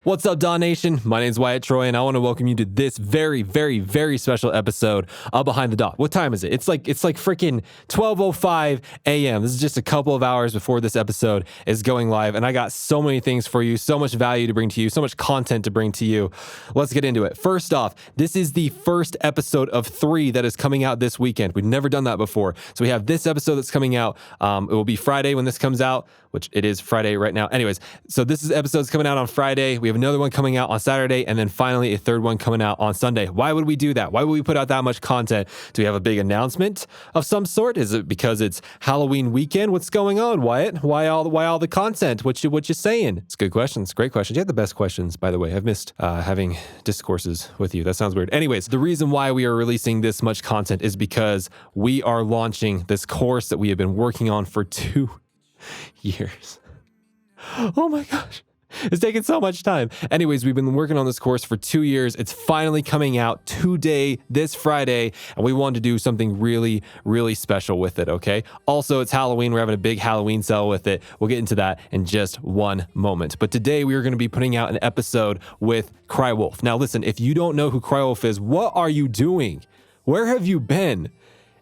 What's up, DAW Nation? My name's Wyatt Troy, and I want to welcome you to this very, very, very special episode of Behind the DAW. What time is it? It's like freaking 12:05 a.m. This is just a couple of hours before this episode is going live, and I got so many things for you, so much value to bring to you, so much content to bring to you. Let's get into it. First off, this is the first episode of 3 that is coming out this weekend. We've never done that before. So we have this episode that's coming out. It will be Friday when this comes out, which it is Friday right now. Anyways, so this is episode's coming out on Friday. We have another one coming out on Saturday, and then finally a third one coming out on Sunday. Why would we do that? Why would we put out that much content? Do we have a big announcement of some sort? Is it because it's Halloween weekend? What's going on, Wyatt? Why all the content? What you saying? It's good questions. Great questions. You have the best questions, by the way. I've missed having discourses with you. That sounds weird. Anyways, the reason why we are releasing this much content is because we are launching this course that we have been working on for 2 years. Oh my gosh. It's taken so much time. Anyways, we've been working on this course for 2 years. It's finally coming out today, this Friday, and we wanted to do something really, really special with it, okay? Also, it's Halloween. We're having a big Halloween sale with it. We'll get into that in just one moment. But today, we are going to be putting out an episode with Crywolf. Now, listen, if you don't know who Crywolf is, what are you doing? Where have you been?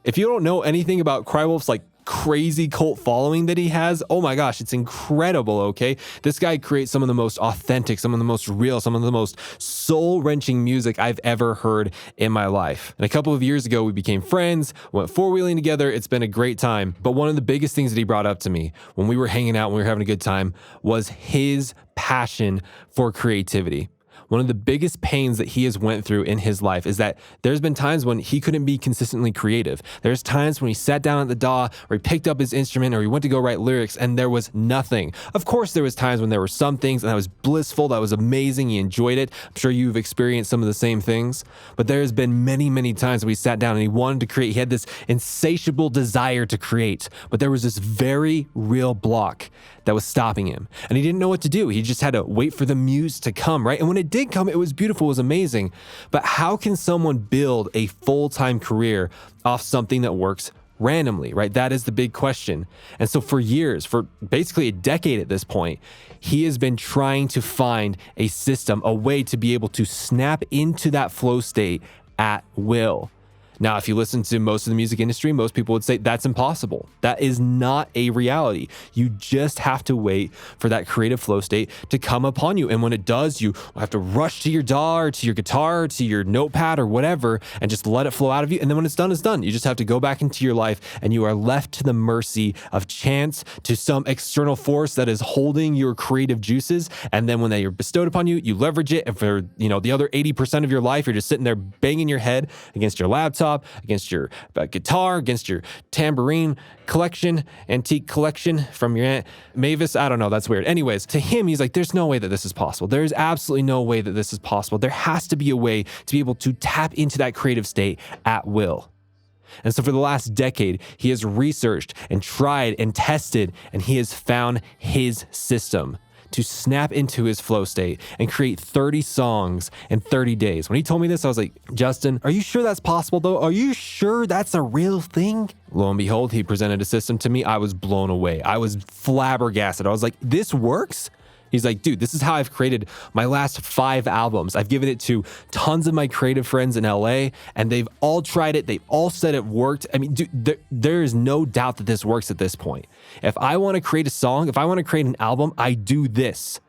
If you don't know anything about Crywolf's, crazy cult following that he has, oh my gosh, it's incredible, okay? This guy creates some of the most authentic, some of the most real, some of the most soul-wrenching music I've ever heard in my life. And a couple of years ago, we became friends, went four-wheeling together. It's been a great time. But one of the biggest things that he brought up to me when we were hanging out, when we were having a good time, was his passion for creativity. One of the biggest pains that he has went through in his life is that there's been times when he couldn't be consistently creative. There's times when he sat down at the DAW or he picked up his instrument or he went to go write lyrics and there was nothing. Of course, there was times when there were some things and that was blissful, that was amazing, he enjoyed it. I'm sure you've experienced some of the same things, but there's been many, many times when he sat down and he wanted to create. He had this insatiable desire to create, but there was this very real block that was stopping him. And he didn't know what to do. He just had to wait for the muse to come, right? And when it did come, it was beautiful, it was amazing. But how can someone build a full-time career off something that works randomly, right? That is the big question. And so for years, for basically a decade at this point, he has been trying to find a system, a way to be able to snap into that flow state at will. Now, if you listen to most of the music industry, most people would say that's impossible. That is not a reality. You just have to wait for that creative flow state to come upon you. And when it does, you have to rush to your DAW or to your guitar or to your notepad or whatever and just let it flow out of you. And then when it's done, it's done. You just have to go back into your life and you are left to the mercy of chance, to some external force that is holding your creative juices. And then when they are bestowed upon you, you leverage it. And for the other 80% of your life, you're just sitting there banging your head against your laptop, against your guitar, against your tambourine collection, antique collection from your Aunt Mavis. I don't know. That's weird. Anyways, to him, he's like, there's no way that this is possible. There's absolutely no way that this is possible. There has to be a way to be able to tap into that creative state at will. And so for the last decade, he has researched and tried and tested, and he has found his system to snap into his flow state and create 30 songs in 30 days. When he told me this, I was like, Justin, are you sure that's possible though? Are you sure that's a real thing? Lo and behold, he presented a system to me. I was blown away. I was flabbergasted. I was like, this works? He's like, dude, this is how I've created my last 5 albums. I've given it to tons of my creative friends in LA, and they've all tried it. They've all said it worked. I mean, dude, there is no doubt that this works at this point. If I want to create a song, if I want to create an album, I do this.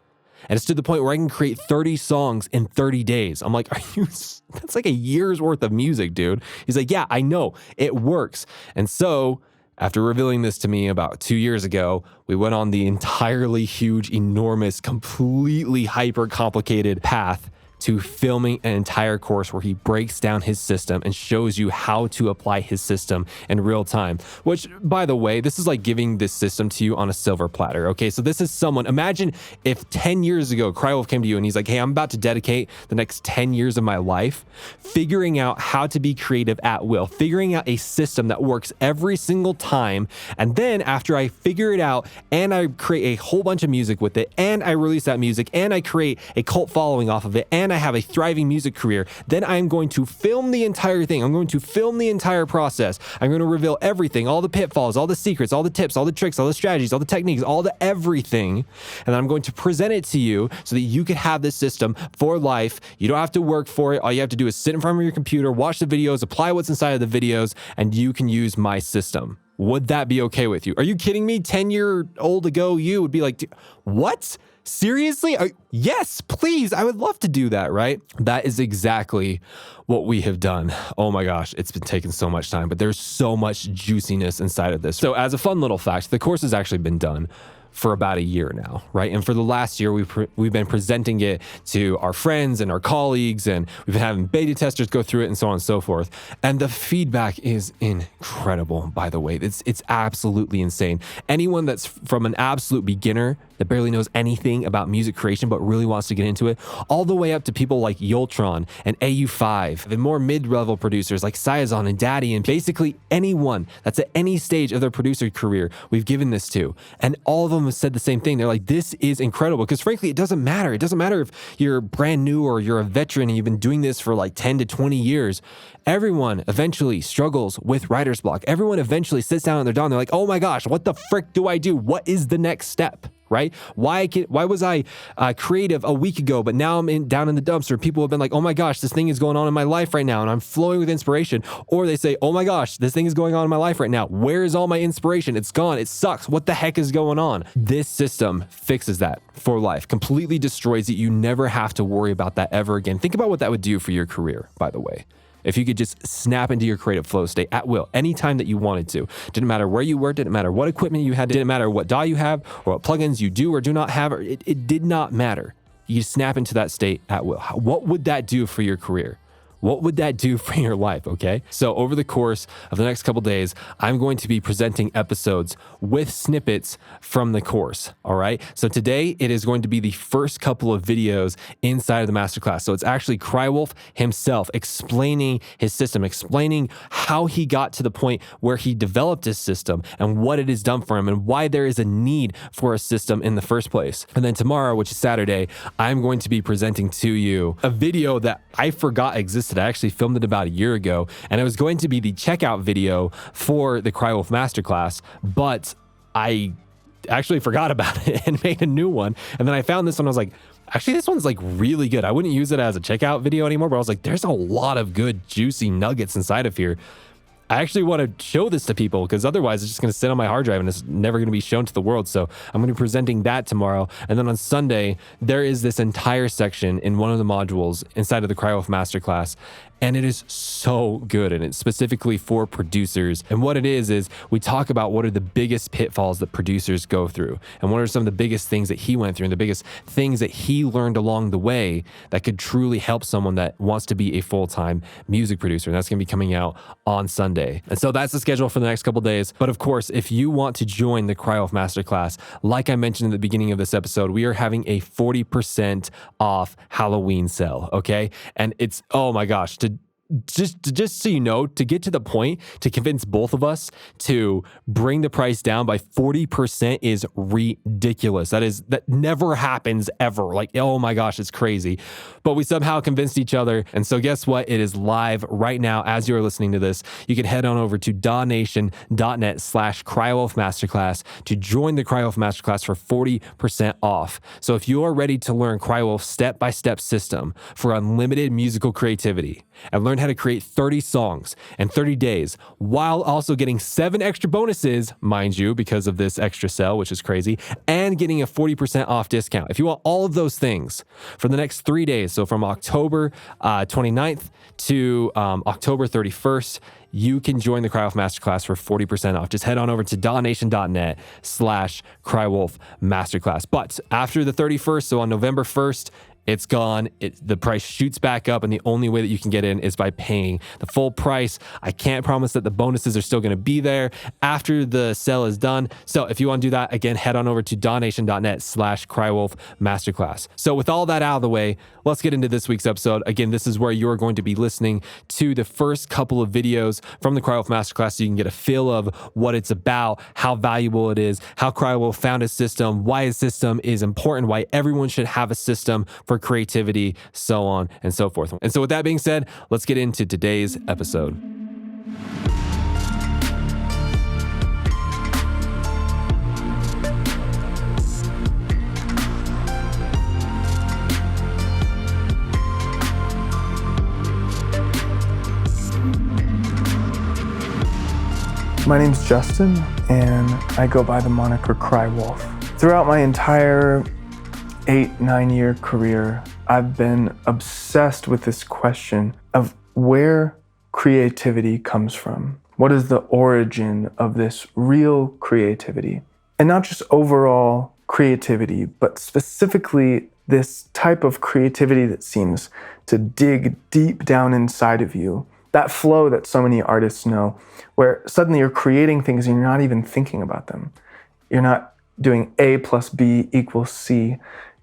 And it's to the point where I can create 30 songs in 30 days. I'm like, that's like a year's worth of music, dude. He's like, yeah, I know, it works. And so after revealing this to me about 2 years ago, we went on the entirely huge, enormous, completely hyper complicated path to filming an entire course where he breaks down his system and shows you how to apply his system in real time. Which, by the way, this is like giving this system to you on a silver platter, okay? So this is someone, imagine if 10 years ago, Crywolf came to you and he's like, hey, I'm about to dedicate the next 10 years of my life figuring out how to be creative at will, figuring out a system that works every single time. And then after I figure it out and I create a whole bunch of music with it and I release that music and I create a cult following off of it and and I have a thriving music career, then I'm going to film the entire thing. I'm going to film the entire process. I'm going to reveal everything, all the pitfalls, all the secrets, all the tips, all the tricks, all the strategies, all the techniques, all the everything. And then I'm going to present it to you so that you can have this system for life. You don't have to work for it. All you have to do is sit in front of your computer, watch the videos, apply what's inside of the videos, and you can use my system. Would that be okay with you? Are you kidding me? 10-year-old ago, you would be like, what? Seriously? Yes, please. I would love to do that, right? That is exactly what we have done. Oh my gosh, it's been taking so much time, but there's so much juiciness inside of this. So as a fun little fact, the course has actually been done for about a year now, right? And for the last year, we've been presenting it to our friends and our colleagues, and we've been having beta testers go through it and so on and so forth. And the feedback is incredible, by the way. It's absolutely insane. Anyone that's from an absolute beginner that barely knows anything about music creation but really wants to get into it, all the way up to people like Yoltron and AU5 and more mid-level producers like Sayazon and Daddy, and basically anyone that's at any stage of their producer career, we've given this to. And all of them have said the same thing. They're like, this is incredible. Because frankly, it doesn't matter. It doesn't matter if you're brand new or you're a veteran and you've been doing this for like 10 to 20 years. Everyone eventually struggles with writer's block. Everyone eventually sits down on their DAW and they're like, oh my gosh, what the frick do I do? What is the next step? Right? Why was I creative a week ago, but now I'm down in the dumpster? People have been like, oh my gosh, this thing is going on in my life right now and I'm flowing with inspiration. Or they say, oh my gosh, this thing is going on in my life right now. Where is all my inspiration? It's gone. It sucks. What the heck is going on? This system fixes that for life, completely destroys it. You never have to worry about that ever again. Think about what that would do for your career, by the way. If you could just snap into your creative flow state at will, anytime that you wanted to. Didn't matter where you were, didn't matter what equipment you had, didn't matter what DAW you have or what plugins you do or do not have. It did not matter. You snap into that state at will. What would that do for your career? What would that do for your life, okay? So over the course of the next couple days, I'm going to be presenting episodes with snippets from the course, all right? So today, it is going to be the first couple of videos inside of the masterclass. So it's actually Crywolf himself explaining his system, explaining how he got to the point where he developed his system and what it has done for him and why there is a need for a system in the first place. And then tomorrow, which is Saturday, I'm going to be presenting to you a video that I forgot existed. I actually filmed it about a year ago, and it was going to be the checkout video for the Crywolf Masterclass, but I actually forgot about it and made a new one. And then I found this one. I was like, actually, this one's like really good. I wouldn't use it as a checkout video anymore, but I was like, there's a lot of good, juicy nuggets inside of here. I actually want to show this to people because otherwise it's just going to sit on my hard drive and it's never going to be shown to the world. So I'm going to be presenting that tomorrow. And then on Sunday, there is this entire section in one of the modules inside of the Crywolf Masterclass. And it is so good, and it's specifically for producers. And what it is we talk about what are the biggest pitfalls that producers go through, and what are some of the biggest things that he went through, and the biggest things that he learned along the way that could truly help someone that wants to be a full-time music producer. And that's gonna be coming out on Sunday. And so that's the schedule for the next couple days. But of course, if you want to join the Crywolf Masterclass, like I mentioned in the beginning of this episode, we are having a 40% off Halloween sale, okay? And it's, oh my gosh, just so you know, to get to the point to convince both of us to bring the price down by 40% is ridiculous. That never happens ever. Like, oh my gosh, it's crazy. But we somehow convinced each other. And so guess what? It is live right now as you're listening to this. You can head on over to dawnation.net/Crywolf Masterclass to join the Crywolf Masterclass for 40% off. So if you are ready to learn Crywolf's step-by-step system for unlimited musical creativity and learn how to create 30 songs in 30 days while also getting 7 extra bonuses, mind you, because of this extra sale, which is crazy, and getting a 40% off discount. If you want all of those things for the next 3 days, so from October 29th to October 31st, you can join the Crywolf Masterclass for 40% off. Just head on over to dawnation.net/Crywolf Masterclass. But after the 31st, so on November 1st, it's gone. The price shoots back up, and the only way that you can get in is by paying the full price. I can't promise that the bonuses are still going to be there after the sale is done. So if you want to do that, again, head on over to dawnation.net/Crywolf Masterclass. So with all that out of the way, let's get into this week's episode. Again, this is where you're going to be listening to the first couple of videos from the Crywolf Masterclass so you can get a feel of what it's about, how valuable it is, how Crywolf found his system, why his system is important, why everyone should have a system for for creativity, so on and so forth. And so with that being said, let's get into today's episode. My name's Justin, and I go by the moniker Crywolf. Throughout my entire 8-9 year career, I've been obsessed with this question of where creativity comes from. What is the origin of this real creativity? And not just overall creativity, but specifically this type of creativity that seems to dig deep down inside of you. That flow that so many artists know, where suddenly you're creating things and you're not even thinking about them. You're not doing A plus B equals C.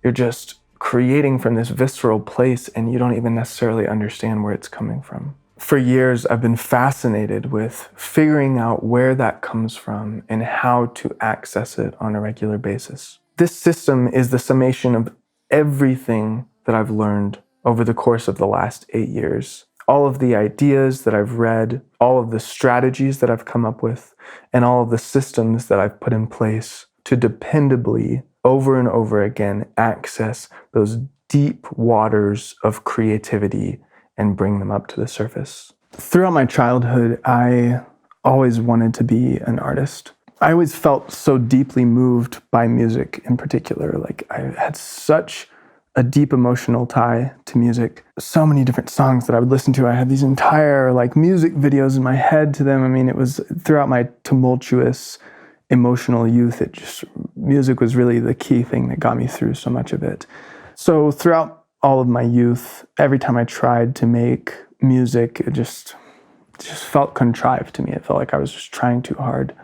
You're just creating from this visceral place and you don't even necessarily understand where it's coming from. For years, I've been fascinated with figuring out where that comes from and how to access it on a regular basis. This system is the summation of everything that I've learned over the course of the last 8 years. All of the ideas that I've read, all of the strategies that I've come up with, and all of the systems that I've put in place to dependably, over and over again, access those deep waters of creativity and bring them up to the surface. Throughout my childhood, I always wanted to be an artist. I always felt so deeply moved by music in particular. Like I had such a deep emotional tie to music. So many different songs that I would listen to. I had these entire music videos in my head to them. I mean, it was throughout my tumultuous emotional youth, music was really the key thing that got me through so much of it. So throughout all of my youth, every time I tried to make music, it just felt contrived to me. It felt like I was just trying too hard.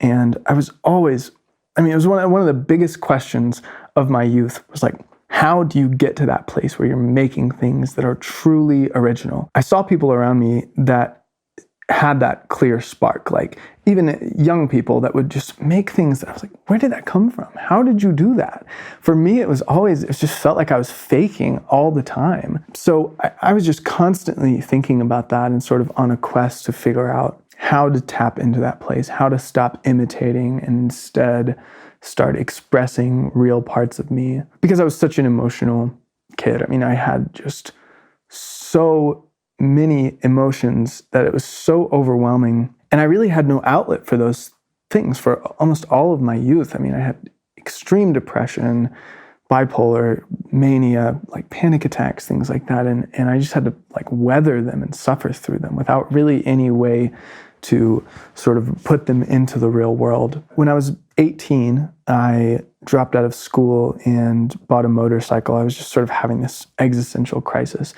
And I was always, it was one of the biggest questions of my youth was how do you get to that place where you're making things that are truly original? I saw people around me that had that clear spark, even young people that would just make things that I was like, where did that come from? How did you do that? For me, it just felt like I was faking all the time. So I was just constantly thinking about that and sort of on a quest to figure out how to tap into that place, how to stop imitating and instead start expressing real parts of me. Because I was such an emotional kid. I had just so many emotions that it was so overwhelming. And I really had no outlet for those things for almost all of my youth. I had extreme depression, bipolar, mania, panic attacks, things like that. And I just had to weather them and suffer through them without really any way to sort of put them into the real world. When I was 18, I dropped out of school and bought a motorcycle. I was just sort of having this existential crisis.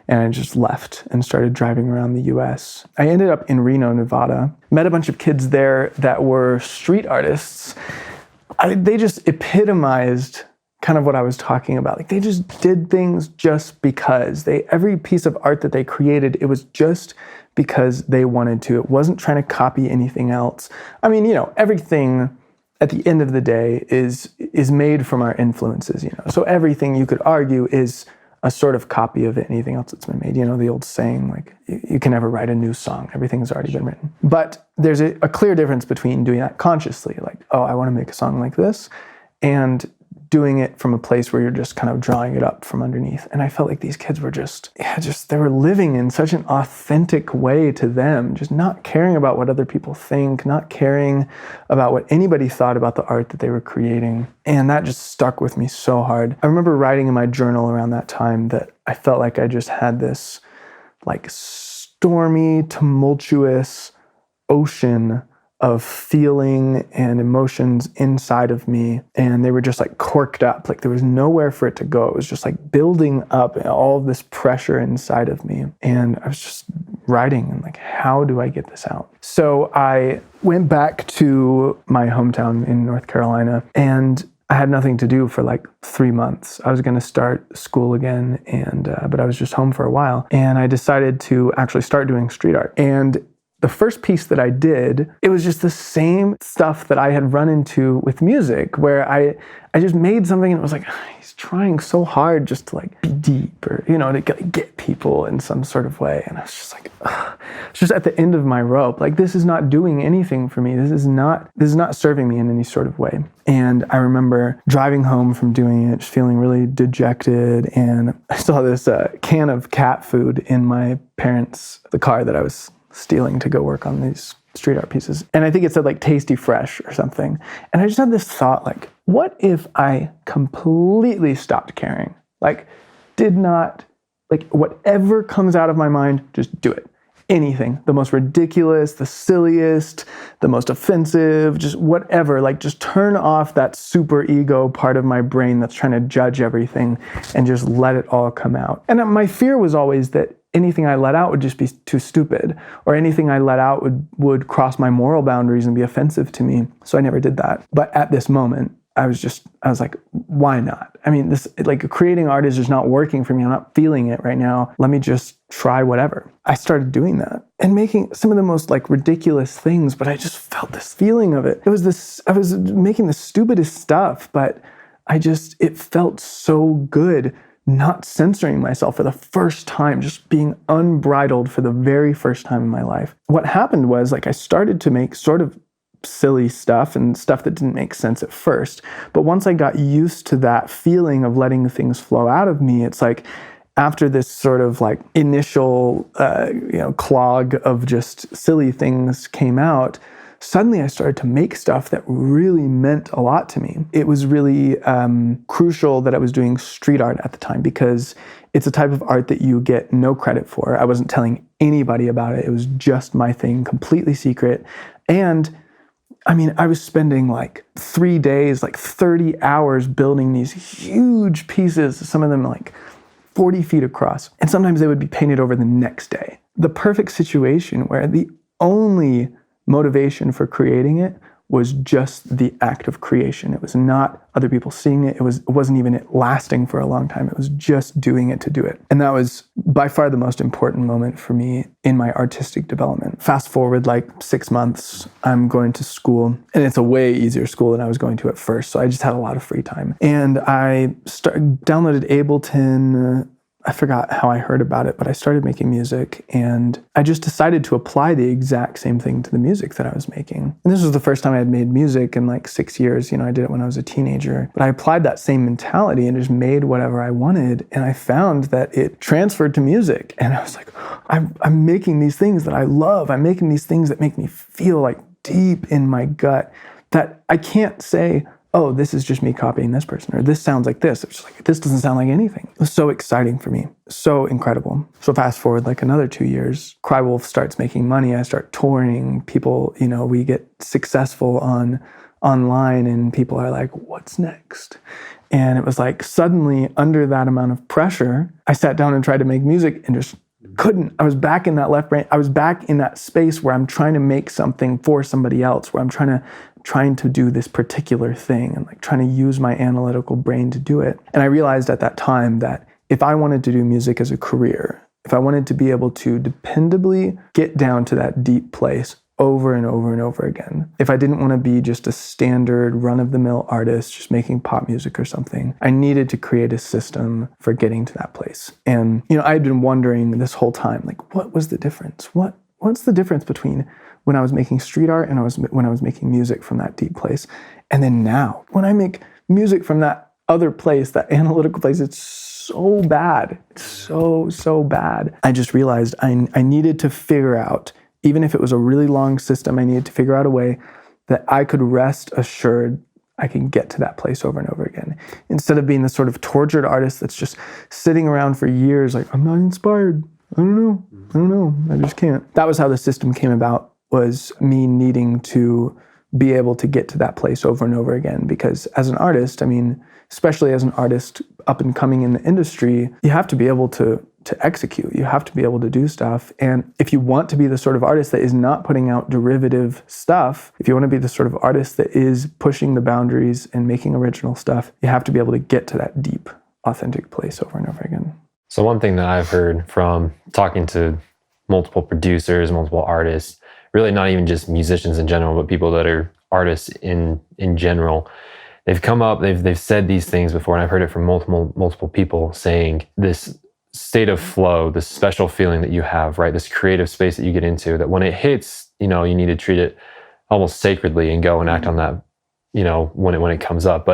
And I just left and started driving around the US. I ended up in Reno, Nevada. Met a bunch of kids there that were street artists. They just epitomized kind of what I was talking about. They just did things just because. Every piece of art that they created, it was just because they wanted to. It wasn't trying to copy anything else. Everything at the end of the day is made from our influences, So everything you could argue is a sort of copy of anything else that's been made. The old saying, you can never write a new song. Everything's already been written. But there's a clear difference between doing that consciously, I want to make a song like this, and doing it from a place where you're just kind of drawing it up from underneath. And I felt like these kids were they were living in such an authentic way to them, just not caring about what other people think, not caring about what anybody thought about the art that they were creating. And that just stuck with me so hard. I remember writing in my journal around that time that I felt like I just had this stormy, tumultuous ocean of feeling and emotions inside of me, and they were just corked up. There was nowhere for it to go. It was just building up all of this pressure inside of me. And I was just writing and how do I get this out? So I went back to my hometown in North Carolina, and I had nothing to do for 3 months. I was going to start school again, but I was just home for a while. And I decided to actually start doing street art. And The first piece that I did, it was just the same stuff that I had run into with music, where I just made something and it was like, he's trying so hard just to like be deep or, to get people in some sort of way. And I was just like, it's just at the end of my rope. Like, this is not doing anything for me. This is not serving me in any sort of way. And I remember driving home from doing it, just feeling really dejected. And I still had this can of cat food in my the car that I was stealing to go work on these street art pieces. And I think it said like Tasty Fresh or something. And I just had this thought, like, what if I completely stopped caring? Like, whatever comes out of my mind, just do it. Anything, the most ridiculous, the silliest, the most offensive, just whatever, like just turn off that super ego part of my brain that's trying to judge everything and just let it all come out. And my fear was always that anything I let out would just be too stupid, or anything I let out would cross my moral boundaries and be offensive to me. So I never did that. But at this moment, I was like, why not? I mean, creating art is just not working for me. I'm not feeling it right now. Let me just try whatever. I started doing that and making some of the most like ridiculous things, but I just felt this feeling of it. I was making the stupidest stuff, but it felt so good not censoring myself for the first time, just being unbridled for the very first time in my life. What happened was, like, I started to make sort of silly stuff and stuff that didn't make sense at first. But once I got used to that feeling of letting things flow out of me, it's like after this sort of like initial, clog of just silly things came out, suddenly I started to make stuff that really meant a lot to me. It was really crucial that I was doing street art at the time, because it's a type of art that you get no credit for. I wasn't telling anybody about it. It was just my thing, completely secret. And I mean, I was spending like 3 days, like 30 hours building these huge pieces, some of them like 40 feet across. And sometimes they would be painted over the next day. The perfect situation where the only motivation for creating it was just the act of creation. It was not other people seeing it. It wasn't even it lasting for a long time. It was just doing it to do it. And that was by far the most important moment for me in my artistic development. Fast forward like 6 months, I'm going to school, and it's a way easier school than I was going to at first. So I just had a lot of free time. And I downloaded Ableton. I forgot how I heard about it, but I started making music, and I just decided to apply the exact same thing to the music that I was making. And this was the first time I had made music in like 6 years. I did it when I was a teenager, but I applied that same mentality and just made whatever I wanted. And I found that it transferred to music. And I was like, I'm making these things that I love. I'm making these things that make me feel like deep in my gut, that I can't say, oh, this is just me copying this person, or this sounds like this. It's just like, this doesn't sound like anything. It was so exciting for me, so incredible. So fast forward like another 2 years, Crywolf starts making money. I start touring. People, we get successful online, and people are like, what's next? And it was like, suddenly under that amount of pressure, I sat down and tried to make music and just couldn't. I was back in that left brain. I was back in that space where I'm trying to make something for somebody else, where I'm trying to do this particular thing and like trying to use my analytical brain to do it. And I realized at that time that if I wanted to do music as a career, if I wanted to be able to dependably get down to that deep place over and over and over again, if I didn't want to be just a standard run-of-the-mill artist just making pop music or something, I needed to create a system for getting to that place. And I had been wondering this whole time, like, what was the difference? What's the difference between when I was making street art and when I was making music from that deep place? And then now, when I make music from that other place, that analytical place, it's so bad. It's so bad. I just realized I needed to figure out, even if it was a really long system, I needed to figure out a way that I could rest assured I can get to that place over and over again. Instead of being the sort of tortured artist that's just sitting around for years like, I'm not inspired. I don't know. I just can't. That was how the system came about, was me needing to be able to get to that place over and over again. Because as an artist, especially as an artist up and coming in the industry, you have to be able to execute. You have to be able to do stuff. And if you want to be the sort of artist that is not putting out derivative stuff, if you want to be the sort of artist that is pushing the boundaries and making original stuff, you have to be able to get to that deep, authentic place over and over again. So one thing that I've heard from talking to multiple producers, multiple artists, really not even just musicians in general, but people that are artists in general. They've come up, they've said these things before, and I've heard it from multiple people saying this state of flow, this special feeling that you have, right? This creative space that you get into, that when it hits, you need to treat it almost sacredly and go and act on that, when it comes up.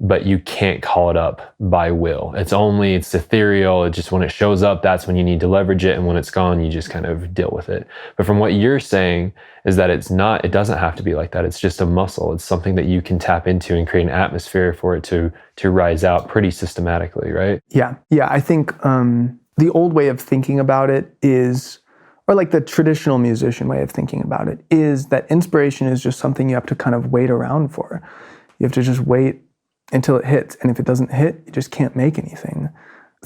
But you can't call it up by will. It's ethereal. It just, when it shows up, that's when you need to leverage it. And when it's gone, you just kind of deal with it. But from what you're saying is that it doesn't have to be like that. It's just a muscle. It's something that you can tap into and create an atmosphere for it to rise out pretty systematically, right? Yeah. I think the old way of thinking about it is, or like the traditional musician way of thinking about it, is that inspiration is just something you have to kind of wait around for. You have to just wait until it hits. And if it doesn't hit, you just can't make anything.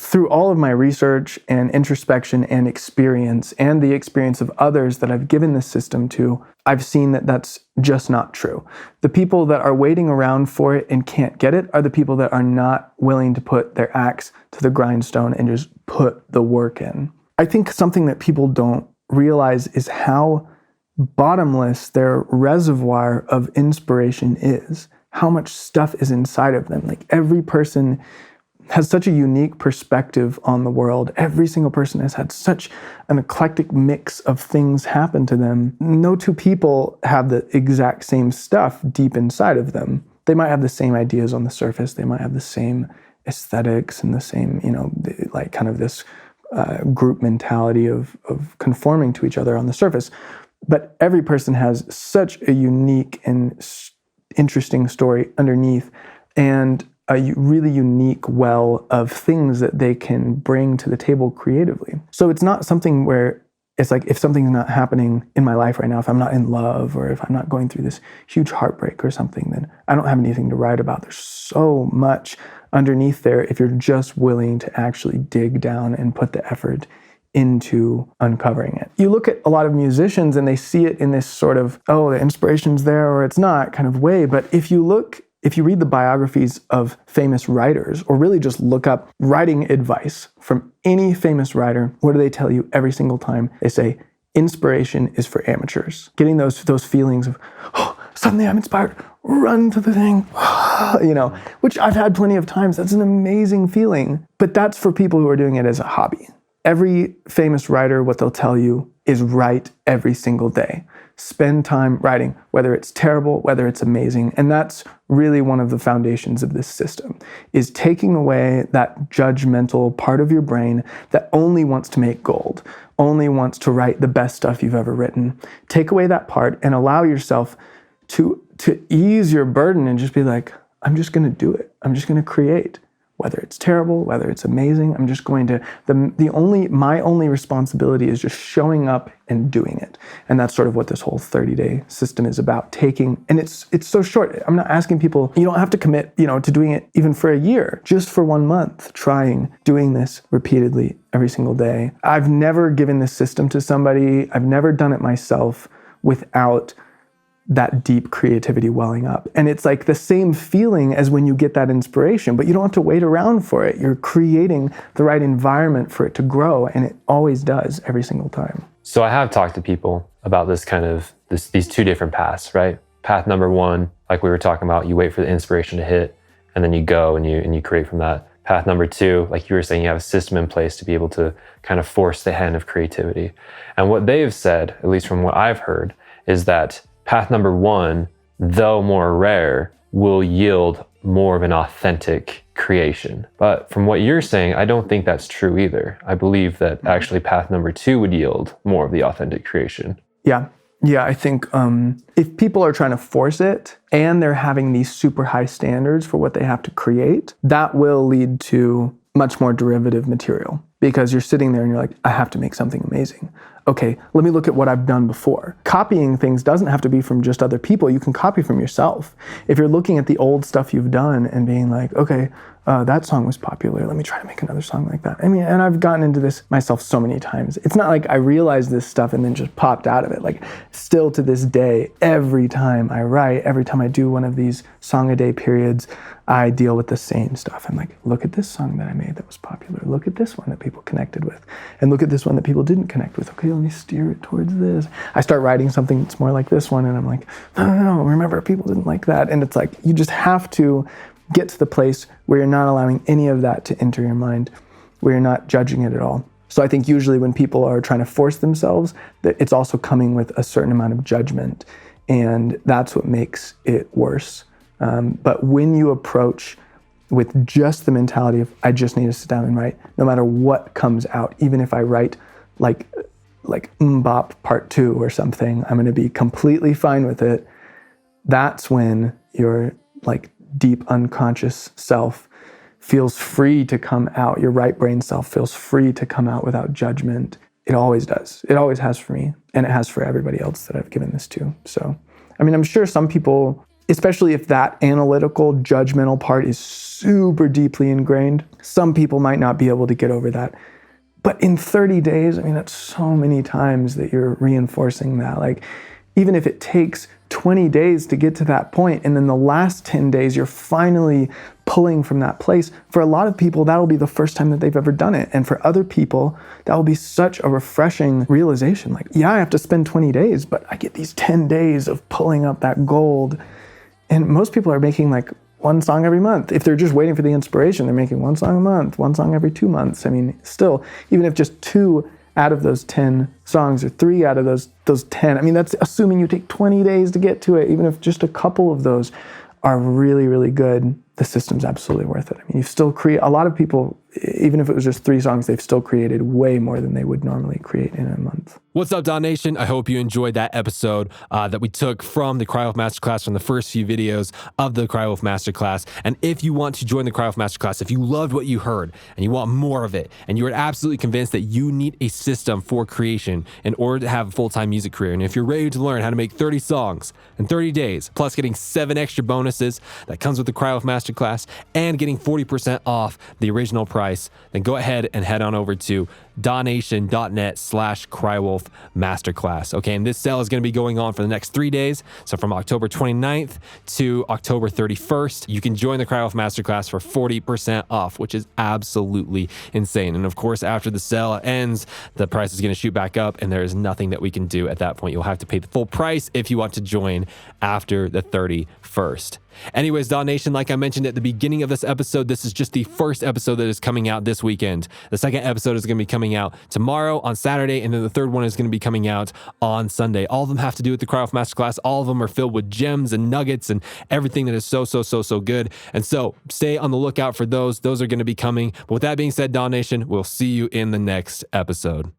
Through all of my research and introspection and experience, and the experience of others that I've given this system to, I've seen that that's just not true. The people that are waiting around for it and can't get it are the people that are not willing to put their axe to the grindstone and just put the work in. I think something that people don't realize is how bottomless their reservoir of inspiration is. How much stuff is inside of them. Like, every person has such a unique perspective on the world. Every single person has had such an eclectic mix of things happen to them. No two people have the exact same stuff deep inside of them. They might have the same ideas on the surface. They might have the same aesthetics and the same, like kind of this group mentality of conforming to each other on the surface. But every person has such a unique and interesting story underneath, and a really unique well of things that they can bring to the table creatively. So it's not something where it's like, if something's not happening in my life right now, if I'm not in love, or if I'm not going through this huge heartbreak or something, then I don't have anything to write about. There's so much underneath there if you're just willing to actually dig down and put the effort into uncovering it. You look at a lot of musicians and they see it in this sort of, oh, the inspiration's there or it's not kind of way. But if you read the biographies of famous writers, or really just look up writing advice from any famous writer, what do they tell you every single time? They say, inspiration is for amateurs. Getting those feelings of, oh, suddenly I'm inspired, run to the thing, which I've had plenty of times. That's an amazing feeling. But that's for people who are doing it as a hobby. Every famous writer, what they'll tell you is write every single day. Spend time writing, whether it's terrible, whether it's amazing. And that's really one of the foundations of this system, is taking away that judgmental part of your brain that only wants to make gold, only wants to write the best stuff you've ever written. Take away that part and allow yourself to ease your burden and just be like, I'm just going to do it. I'm just going to create. Whether it's terrible, whether it's amazing, I'm just going to, my only responsibility is just showing up and doing it. And that's sort of what this whole 30-day system is about, taking, and it's so short. I'm not asking people, you don't have to commit, to doing it even for a year, just for 1 month, doing this repeatedly every single day. I've never given this system to somebody. I've never done it myself without that deep creativity welling up. And it's like the same feeling as when you get that inspiration, but you don't have to wait around for it. You're creating the right environment for it to grow, and it always does every single time. So I have talked to people about these two different paths, right? Path number one, like we were talking about, you wait for the inspiration to hit, and then you go and you create from that. Path number two, like you were saying, you have a system in place to be able to kind of force the hand of creativity. And what they have said, at least from what I've heard, is that path number one, though more rare, will yield more of an authentic creation. But from what you're saying, I don't think that's true either. I believe that actually path number two would yield more of the authentic creation. Yeah, I think if people are trying to force it and they're having these super high standards for what they have to create, that will lead to much more derivative material, because you're sitting there and you're like, I have to make something amazing. Okay, let me look at what I've done before. Copying things doesn't have to be from just other people. You can copy from yourself. If you're looking at the old stuff you've done and being like, okay, that song was popular. Let me try to make another song like that. I mean, and I've gotten into this myself so many times. It's not like I realized this stuff and then just popped out of it. Like still to this day, every time I write, every time I do one of these song a day periods, I deal with the same stuff. I'm like, look at this song that I made that was popular. Look at this one that people connected with. And look at this one that people didn't connect with. Okay, let me steer it towards this. I start writing something that's more like this one and I'm like, no, remember, people didn't like that. And it's like, you just have to get to the place where you're not allowing any of that to enter your mind, where you're not judging it at all. So I think usually when people are trying to force themselves, that it's also coming with a certain amount of judgment, and that's what makes it worse. But when you approach with just the mentality of, I just need to sit down and write, no matter what comes out, even if I write like Bop Part 2 or something, I'm gonna be completely fine with it. That's when your like deep unconscious self feels free to come out. Your right brain self feels free to come out without judgment. It always does. It always has for me, and it has for everybody else that I've given this to. So, I mean, I'm sure some people, especially if that analytical, judgmental part is super deeply ingrained, some people might not be able to get over that. But in 30 days, I mean, that's so many times that you're reinforcing that. Like, even if it takes 20 days to get to that point, and then the last 10 days, you're finally pulling from that place. For a lot of people, that'll be the first time that they've ever done it. And for other people, that will be such a refreshing realization. Like, yeah, I have to spend 20 days, but I get these 10 days of pulling up that gold. And most people are making like one song every month. If they're just waiting for the inspiration, they're making one song a month, one song every 2 months. I mean, still, even if just 2 out of those 10 songs or 3 out of those 10, I mean, that's assuming you take 20 days to get to it. Even if just a couple of those are really, really good, the system's absolutely worth it. I mean, you still create, a lot of people, even if it was just 3 songs, they've still created way more than they would normally create in a month. What's up, DAW Nation? I hope you enjoyed that episode that we took from the Crywolf Masterclass, from the first few videos of the Crywolf Masterclass. And if you want to join the Crywolf Masterclass, if you loved what you heard and you want more of it, and you are absolutely convinced that you need a system for creation in order to have a full-time music career, and if you're ready to learn how to make 30 songs in 30 days, plus getting 7 extra bonuses that comes with the Crywolf Masterclass, and getting 40% off the original price, then go ahead and head on over to dawnation.net/Crywolf Masterclass. Okay, and this sale is going to be going on for the next 3 days. So from October 29th to October 31st, you can join the Crywolf Masterclass for 40% off, which is absolutely insane. And of course, after the sale ends, the price is going to shoot back up, and there is nothing that we can do at that point. You'll have to pay the full price if you want to join after the 31st. Anyways, DAW Nation, like I mentioned at the beginning of this episode, this is just the first episode that is coming out this weekend. The second episode is going to be coming out tomorrow on Saturday, and then the third one is going to be coming out on Sunday. All of them have to do with the Crywolf Masterclass. All of them are filled with gems and nuggets and everything that is so good. And so stay on the lookout for those. Those are going to be coming. But with that being said, DAW Nation, we'll see you in the next episode.